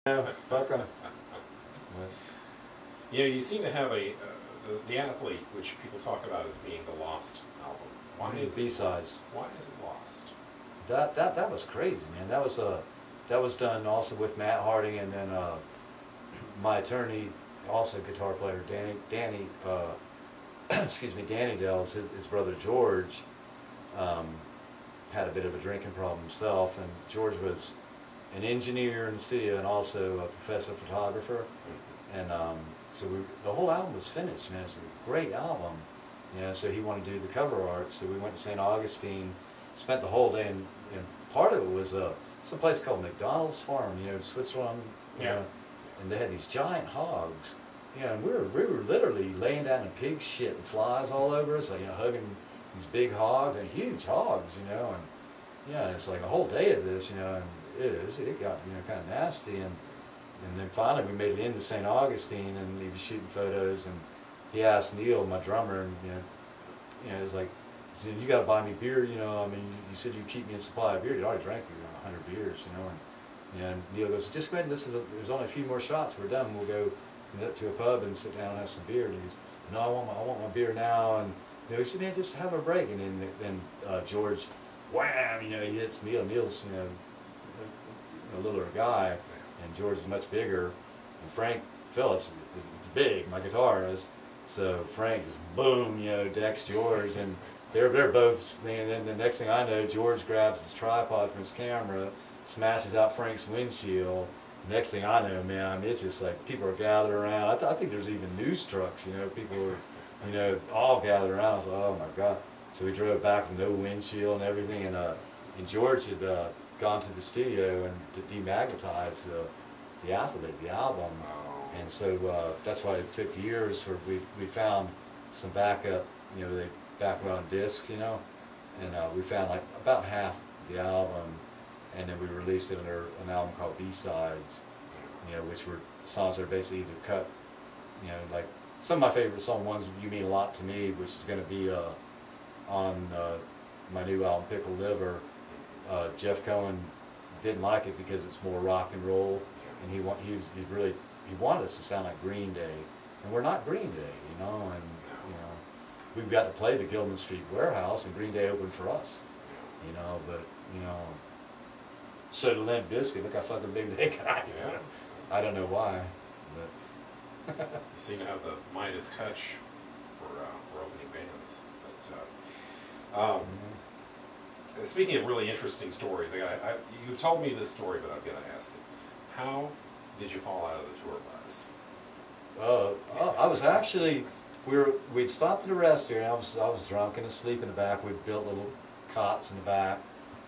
Yeah, fuck them. You know, you seem to have the athlete, which people talk about as being the lost album. Why is it B-sides. Why is it lost? That was crazy, man. That was done also with Matt Harding, and then my attorney, also guitar player, Danny excuse me, Danny Dell's his brother George had a bit of a drinking problem himself, and George was an engineer in the studio and also a professor photographer, and so the whole album was finished, man. It's a great album, you know. So he wanted to do the cover art, so we went to St. Augustine, spent the whole day, and part of it was some place called McDonald's Farm, you know, in Switzerland, you know, and they had these giant hogs, you know, and we were literally laying down in pig shit and flies all over us, like, you know, hugging these big hogs and huge hogs, you know, and yeah, it's like a whole day of this, you know, and it got, you know, kind of nasty, and then finally we made it into St. Augustine, and he was shooting photos, and he asked Neil, my drummer, and it was like, you got to buy me beer, you know. I mean, you said you'd keep me in supply of beer. You already drank 100 beers, you know. And Neil goes, just go ahead. There's only a few more shots. We're done. We'll go to a pub and sit down and have some beer. And he goes, no, I want my beer now. And you know, he said, man, just have a break. And then George, wham, you know, he hits Neil. Neil's, you know, a littler guy, and George is much bigger. And Frank Phillips is big, my guitarist. So Frank just boom, you know, decks George, and they're both, and then the next thing I know, George grabs his tripod from his camera, smashes out Frank's windshield. Next thing I know, man, I mean, it's just like people are gathered around. I think there's even news trucks, you know, people were, you know, all gathered around. I was like, oh my God. So we drove back with no windshield and everything, and George had gone to the studio and to demagnetize the athlete, the album. And so that's why it took years for we found some backup, you know, they back on disc, you know, and we found like about half the album, and then we released it under an album called B-sides, you know, which were songs that are basically either cut, you know, like some of my favorite song ones, You Mean a Lot to Me, which is going to be on my new album, Pickle Liver. Jeff Cohen didn't like it because it's more rock and roll, and he wanted us to sound like Green Day, and we're not Green Day, you know, and you know, we've got to play the Gilman Street Warehouse, and Green Day opened for us, you know, but you know, so did Limp Bizkit. Look how fucking big they got. Yeah. I don't know why, but You seem to have the Midas touch for opening bands. But speaking of really interesting stories, you've told me this story, but I'm going to ask it. How did you fall out of the tour bus? I was actually, we'd stopped at a rest area, and I was drunk and asleep in the back. We'd built little cots in the back,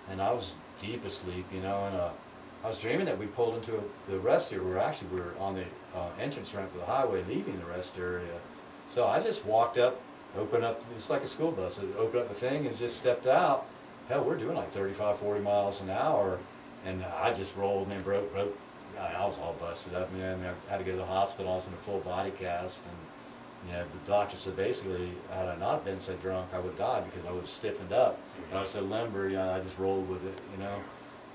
and I was deep asleep, you know, and I was dreaming that we pulled into the rest area. We were on the entrance ramp to the highway, leaving the rest area. So I just walked up, opened up, it's like a school bus, I opened up the thing and just stepped out. Hell, we're doing like 35, 40 miles an hour, and I just rolled and broke. I was all busted up, man. I had to go to the hospital. I was in a full body cast, and you know, the doctor said basically, had I not been so drunk, I would have died because I would have stiffened up. And I was so limber, you know, I just rolled with it, you know.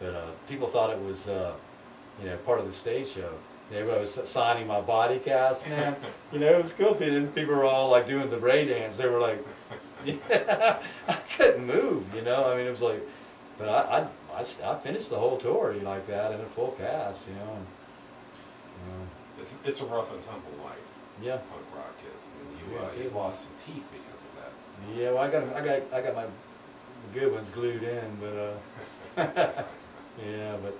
But people thought it was, you know, part of the stage show. Everybody was signing my body cast, man. You know, it was cool. And people were all like doing the Ray dance. They were like, yeah, I couldn't move, you know. I mean, it was like, but I finished the whole tour, you know, like that in a full cast, you know. And, you know. It's a rough and tumble life. Yeah. Punk rock is, and you've lost some teeth because of that. Yeah, well, I got my good ones glued in, but yeah, but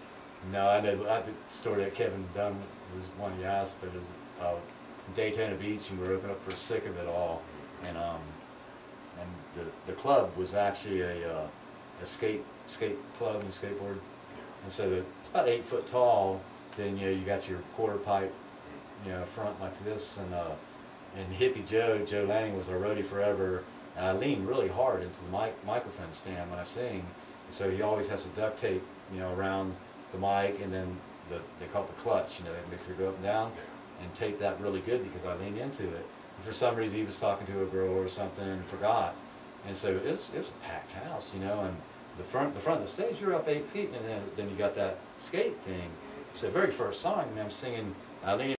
no, I know the story that Kevin Dunn was one you asked, but it was Daytona Beach, and we were opening up for Sick of It All, and the club was actually a skate club and skateboard, and so it's about 8 foot tall. Then you know, you got your quarter pipe, you know, front like this, and Hippie Joe Lanning was our roadie forever, and I leaned really hard into the microphone stand when I sing, and so he always has to duct tape, you know, around the mic, and then they call it the clutch, you know, it makes it go up and down, and tape that really good because I leaned into it. And for some reason he was talking to a girl or something and forgot, and so it was a packed house, you know, and the front of the stage, you're up 8 feet, and then you got that skate thing, It's the very first song, and I'm singing, I lean